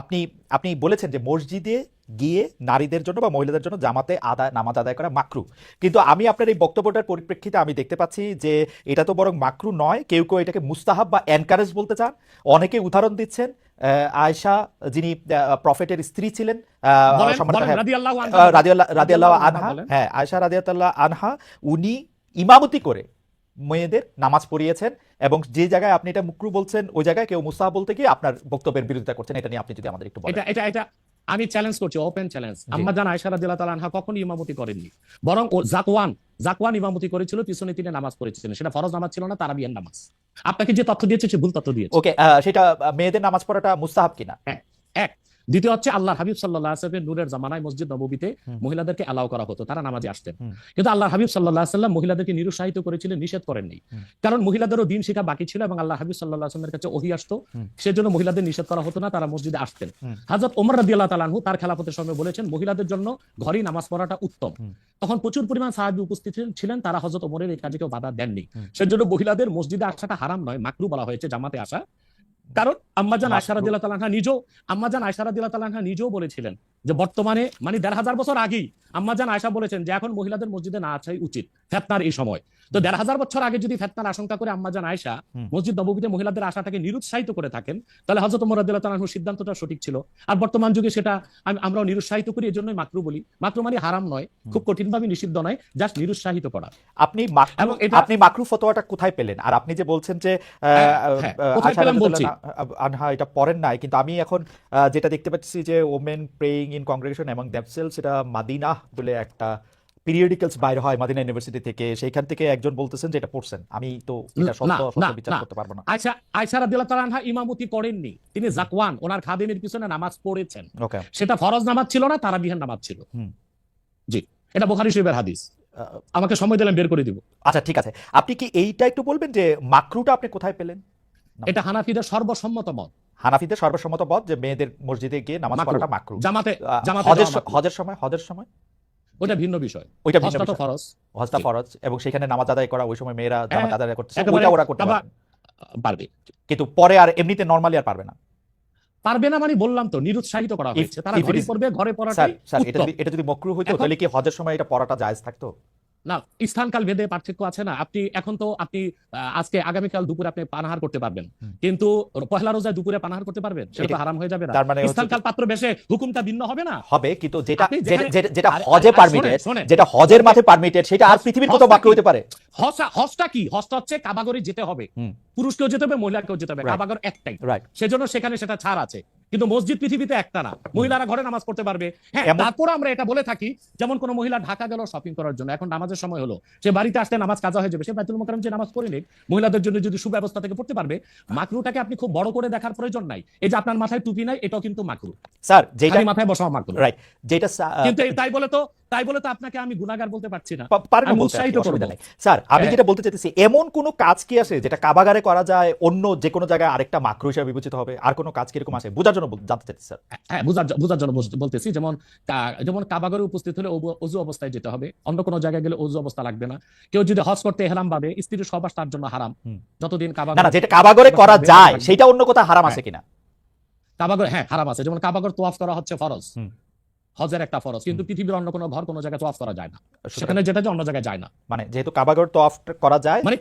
আপনি আপনি বলেছেন যে মসজিদে গিয়ে নারীদের জন্য বা মহিলাদের জন্য জামাতে নামাজ আদায় করা মাকরু, কিন্তু আমি আপনার এই বক্তব্যটার পরিপ্রেক্ষিতে আমি দেখতে পাচ্ছি যে এটা তো বরং মাকরু নয়, কেউ কেউ এটাকে মুস্তাহাব বা এনকারেজ বলতে চান। অনেকে উদাহরণ দিচ্ছেন আয়েশা, যিনি প্রফেটের স্ত্রী ছিলেন, রাদিয়াল্লাহু আনহা, হ্যাঁ আয়েশা রাদিয়াল্লাহু আনহা, উনি ইমামতি করে মেয়েদের নামাজ পড়িয়েছেন, এবং যে জায়গায় আপনি এটা মুকরু বলছেন ওই জায়গায় কেউ মুস্তাহাব বলতে গিয়ে আপনার বক্তব্যের বিরোধিতা করছেন। এটা নিয়ে আপনি যদি আমাদের একটু বলেন। এটা আমি চ্যালেঞ্জ করছি, ওপেন চ্যালেঞ্জ। আম্মা জান আয়েশা রাদিয়াল্লাহু তাআলা আনহা কখনো ইমামতি করেননি, বরং জাকওয়ান ইমামতি করেছিল, পিছনে তিনি নামাজ পড়েছিলেন। সেটা ফরজ নামাজ ছিল না, তারাবিয়ার নামাজ। আপনাকে যে তথ্য দিয়েছে সে ভুল তথ্য দিয়েছে। ওকে, সেটা মেয়েদের নামাজ পড়াটা মুস্তাহাব কিনা? এক। দ্বিতীয় হচ্ছে আল্লাহর হাবিব সাল্লাল্লাহু আলাইহি ওয়াসাল্লামের নূরের জামানায় মসজিদ নববীতে মহিলাদেরকে অ্যালাউ করা হতো, তারা নামাজে আসতেন। কিন্তু আল্লাহর হাবিব সাল্লাল্লাহু আলাইহি ওয়াসাল্লাম মহিলাদেরকে নিরুৎসাহিত করেছিলেন, নিষেধ করেননি। কারণ মহিলাদেরও দিন শেখা বাকি ছিল এবং আল্লাহর হাবিব সাল্লাল্লাহু আলাইহি ওয়াসাল্লামের কাছে ওহী আসতো, সেজন্য মহিলাদের নিষেধ করা হতো না, তারা মসজিদে আসতেন। হযরত ওমর রাদিয়াল্লাহু তাআলা আনহু তার খেলাফতের সময় বলেছেন মহিলাদের জন্য ঘরেই নামাজ পড়াটা উত্তম। তখন প্রচুর পরিমাণ সাহাবী উপস্থিত ছিলেন, তারা হযরত ওমরের এই কাজে কেউ বাধা দেননি। সেজন্য মহিলাদের মসজিদে আসাটা হারাম নয়, মাকরু বলা হয়েছে জামাতে আসা। কারণ আম্মাজান আয়েশা রাদিয়াল্লাহু তাআলা আনহা নিজেও বলেছিলেন যে বর্তমানে মানে ১৫০০ বছর আগেই আম্মাজান আয়েশা বলেছেন যে এখন মহিলাদের মসজিদে না আসাই উচিত ফিতনার এই সময়। তো ১৫০০ বছর আগে যদি ফিতনার আশঙ্কা করে আম্মাজান আয়েশা মসজিদ নববীতে মহিলাদের আসাটাকে নিরুৎসাহিত করে থাকেন, তাহলে হযরত ওমর রাদিয়াল্লাহু তাআলা আনহুর সিদ্ধান্তটা সঠিক ছিল। আর বর্তমান যুগে সেটা আমরাও নিরুৎসাহিত করি, এজন্যই মাকরু বলি। মাকরু মানে হারাম নয়, খুব কঠিনভাবে নিষিদ্ধ নয়, জাস্ট নিরুৎসাহিত করা। আপনি মাকরু ফতোয়াটা কোথায় পেলেন? আর আপনি যে বলছেন যে আয়েশা রাদিয়াল্লাহু আনহা এটা পড়েন নাই, কিন্তু আমি এখন যেটা দেখতে পাচ্ছি যে ওমেন প্রেইং ইন কংগ্রেগেশন এবং দেমসেলস, এটা মাদিনা বলে একটা পিরিয়ডিক্যালস বাইরে হয় মাদিনা ইউনিভার্সিটি থেকে, সেইখান থেকে একজন বলতেছেন যে এটা পড়ছেন। আমি তো এটা সত্য বিচার করতে পারবো না। আয়েশা রাদিয়াল্লাহু তাআলা আনহা ইমামতি করেননি, তিনি জাকওয়ান ওনার খাদেমের পিছনে নামাজ পড়েছেন। সেটা ফরজ নামাজ ছিল না, তারাবিহের নামাজ ছিল। জি, এটা বুখারী শরীফের হাদিস। আমাকে সময় দিলেন, বের করে দিব। আচ্ছা ঠিক আছে, আপনি কি এইটা একটু বলবেন যে মাকরুটা আপনি কোথায় পেলেন? এটা হানাফিদের সর্বসম্মত মত। হানাফিদের সর্বসম্মত মত যে মেয়েদের মসজিদে গিয়ে নামাজ পড়াটা মাকরু। জামাতে হজের সময় ওটা ভিন্ন বিষয়। ওইটা ভিন্ন বিষয়, ফরজ, হজটা ফরজ, এবং সেখানে নামাজ আদায় করা ওই সময় মেয়েরা জামাত আদায় করতে ওটা ওরা করতে পারবে, কিন্তু পরে আর এমনিতে নরমালি আর পারবে না। পারবে না মানে বললাম তো নিরুৎসাহিত করা হয়েছে, তারা ঘরে পড়বে, ঘরে পড়াটাই উত্তম। এটা যদি মাকরু হইতো তাহলে কি হজের সময় এটা পড়াটা জায়েজ থাকতো? না, স্থানকাল ভেদে পার্থক্য আছে না। আপনি এখন তো আপনি আজকে আগামীকাল দুপুরে আপনি পানাহার করতে পারবেন, কিন্তু পহেলা রোজায় দুপুরে পানাহার করতে পারবেন? সেটা তো হারাম হয়ে যাবে না? স্থানকাল পাত্র বেশে হুকুমটা ভিন্ন হবে না? হবে, কিন্তু যেটা হজে পারমিটেড, যেটা হজের মাঠে পারমিটেড, সেটা আর পৃথিবীর কোথাও মাকরু হতে পারে? হজটা কি? হজটা হচ্ছে কাবাগরে যেতে হবে, পুরুষকেও যেতে হবে, মহিলাকেও যেতে হবে, কাবাগর একটাই, সেজন্য সেখানে সেটা ছাড় আছে। কিন্তু মসজিদ পৃথিবীতে একটা না, মহিলারা ঘরে নামাজ পড়তে পারবে। হ্যাঁ, তারপর আমরা এটা বলে থাকি, যেমন কোন মহিলা ঢাকা গেল শপিং করার জন্য, এখন নামাজের সময় হলো, সে বাড়িতে আসতে নামাজ কাজা হয়ে যাবে, সে বাইতুল মুকাররম যে নামাজ পড়ে নিক, মহিলাদের জন্য যদি সুব্যবস্থা থেকে পড়তে পারবে। মাকরুটাকে আপনি খুব বড় করে দেখার প্রয়োজন নাই। এই যে আপনার মাথায় টুপি নাই, এটাও কিন্তু মাকরু স্যার, যেটা মাথায় বসাও মাকরু, রাইট? যেটা কিন্তু তাই বলে তো আপনাকে আমি গুনাহগার বলতে পারছি না, আমি উৎসাহিত করব। স্যার, আমি যেটা বলতে চাইতেছি, এমন কোন কাজ কি আছে যেটা কাবাগারে করা যায়, অন্য যে কোনো জায়গায় আরেকটা মাকরু হিসেবে বিবেচিত হবে? আর কোন কাজ কি এরকম আছে? বোঝার জন্য জানতে চাইতেছি স্যার। হ্যাঁ, বোঝার জন্য বলতেছি। যেমন কাবাগারে উপস্থিত হলে ওযু অবস্থায় যেতে হবে, অন্য কোনো জায়গায় গেলে ওযু অবস্থা লাগবে না। কেউ যদি হজ করতে ইহরাম বাঁধে, স্ত্রীর সহবাস তার জন্য হারাম যতদিন কাবাগারে, না যেটা কাবাগারে করা যায় সেটা অন্য কোথাও হারাম আছে কিনা? কাবাগারে হ্যাঁ হারাম আছে, যেমন কাবাগার তোয়াফ করা হচ্ছে ফরজ, হজের একটা ফরজ, কিন্তু পৃথিবীর অন্য কোনো ঘর কোনো জায়গায় তোয়াফ করা যায় না, সেখানে যেটা অন্য জায়গায় যায় না। মানে যেহেতু কাবাগর তোয়াফ করা যায়, মানে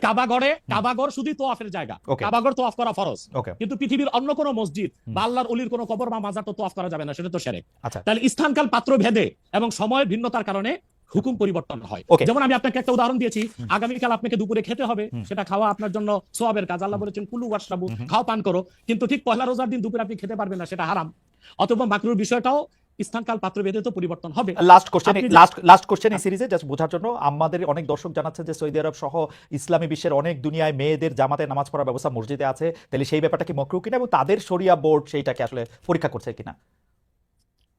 কাবাগর শুধু তোয়াফের জায়গা, কাবাগর তোয়াফ করা ফরজ, কিন্তু পৃথিবীর অন্য কোনো মসজিদ বা আল্লাহর ওলির কোনো কবর বা মাজার তো তোয়াফ করা যাবে না, সেটা তো শিরক। তাহলে স্থানকাল পাত্র ভেদে এবং সময়ের ভিন্নতার কারণে হুকুম পরিবর্তন হয়। যেমন আমি আপনাকে একটা উদাহরণ দিয়েছি, আগামীকাল আপনাকে দুপুরে খেতে হবে, সেটা খাওয়া আপনার জন্য সওয়াবের কাজ। আল্লাহ বলেছেন কুলু ওয়াশরাবু, খাও পান করো, কিন্তু ঠিক পহেলা রোজার দিন দুপুরে আপনি খেতে পারবেন না, সেটা হারাম। অথবা মাকরুর বিষয়টাও স্থানকাল পাত্র ভেদে তো পরিবর্তন হবে। লাস্ট কোশ্চেন এই সিরিজে জাস্ট বোঝার জন্য, আমাদের অনেক দর্শক জানাচ্ছে যে সৌদি আরব সহ ইসলামী বিশ্বের অনেক দুনিয়ায় মেয়েদের জামাতে নামাজ পড়ার ব্যবস্থা মসজিদে আছে, তাহলে সেই ব্যাপারটা কি মাকরু কিনা, এবং তাদের শরিয়া বোর্ড সেইটাকে আসলে পরীক্ষা করছে কিনা?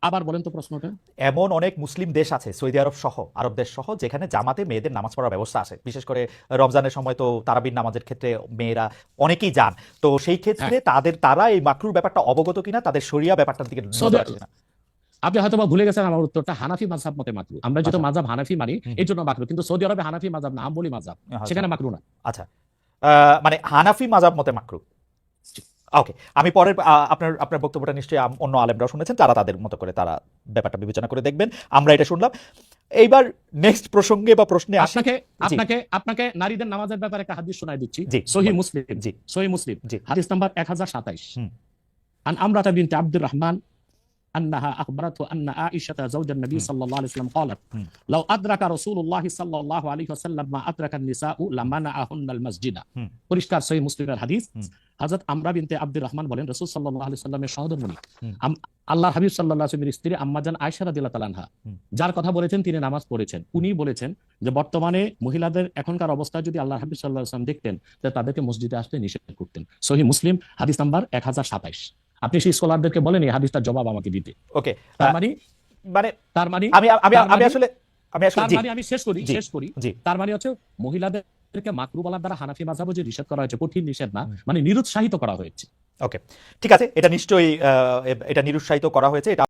আবার বলেন তো প্রশ্নটা। এমন অনেক মুসলিম দেশ আছে সৌদি আরব সহ, আরব দেশ সহ, যেখানে জামাতে মেয়েদের নামাজ পড়ার ব্যবস্থা আছে, বিশেষ করে রমজানের সময় তো তারাবির নামাজের ক্ষেত্রে মেয়েরা অনেকেই যান, তো সেই ক্ষেত্রে তারা এই মাকরুর ব্যাপারটা অবগত কিনা, তাদের শরিয়া ব্যাপারটার দিকে নজর আছে কিনা? আপনি হয়তো ভুলে গেছেন আমার উত্তরটা, হানাফি মাযহাব মতে মাকরু। আমরা যেহেতু মাযহাব হানাফি মানি, এই জন্য মাকরু, কিন্তু সৌদি আরবে হানাফি মাযহাব না, হাম্বলি মাযহাব, সেখানে মাকরু না। আচ্ছা, মানে হানাফি মাযহাব মতে মাকরু। ওকে, আমি পরের আপনার আপনার বক্তব্যটা নিশ্চয়ই অন্য আলেমরাও শুনেছেন, তারা তাদের মতো করে তারা ব্যাপারটা বিবেচনা করে দেখবেন। আমরা এটা শুনলাম। এইবার নেক্সট প্রসঙ্গে বা প্রশ্নে আসি। আপনাকে জি আপনাকে আপনাকে নারীদের নামাজের ব্যাপারে একটা হাদিস শোনায় দিচ্ছি, জি সহিহ বলেন। মুসলিম, জি সহিহ মুসলিম জি হাদিস নাম্বার 1027, হুম আন আমরাতা বিনতে আব্দুর রহমান أنها أخبرته أن عائشة زوج النبي হুম صلى الله عليه وسلم قالت হুম لو أدرك رسول الله صلى الله عليه وسلم ما أدرك النساء لمنعهن المسجد। হুম পরিষ্কার সহিহ মুসলিমের হাদিস। হুম হযরত আমরা বিনতে আব্দুর রহমান বলেন, রাসূল সাল্লাল্লাহু আলাইহি সাল্লামের সহধর্মিণী হুম আল্লাহর হাবিব সাল্লাল্লাহু আলাইহি ওয়াসাল্লামের স্ত্রী আম্মাজান আয়েশা রাদিয়াল্লাহু তাআলা আনহা, হুম যার কথা বলেছেন তিনি নামাজ পড়েছেন, উনি বলেছেন যে বর্তমানে মহিলাদের এখনকার অবস্থা যদি আল্লাহর হাবিব সাল্লাল্লাহু আলাইহি ওয়াসাল্লাম দেখতেন তাহলে তাদেরকে মসজিদে আসতে নিষেধ করতেন। সহিহ মুসলিম হাদিস নাম্বার 1027। আপনি সেই স্কলারদেরকে বলেন এই হাদিসটার জবাব আমাকে দিতে। ওকে, তার মানে মানে তার মানে আমি আমি তার আমি মানে আসলে তার জি মানে আমি শেষ করি জি শেষ করি জি তার মানে হচ্ছে মহিলাদেরকে মাকরু বলার দ্বারা হানাফি মাযহাবও যে নিষেধ করা হয়েছে, কঠিন নিষেধ না, হুম, মানে নিরুৎসাহিত করা হয়েছে। ওকে, ঠিক আছে, এটা নিশ্চয়ই এটা নিরুৎসাহিত করা হয়েছে। এটা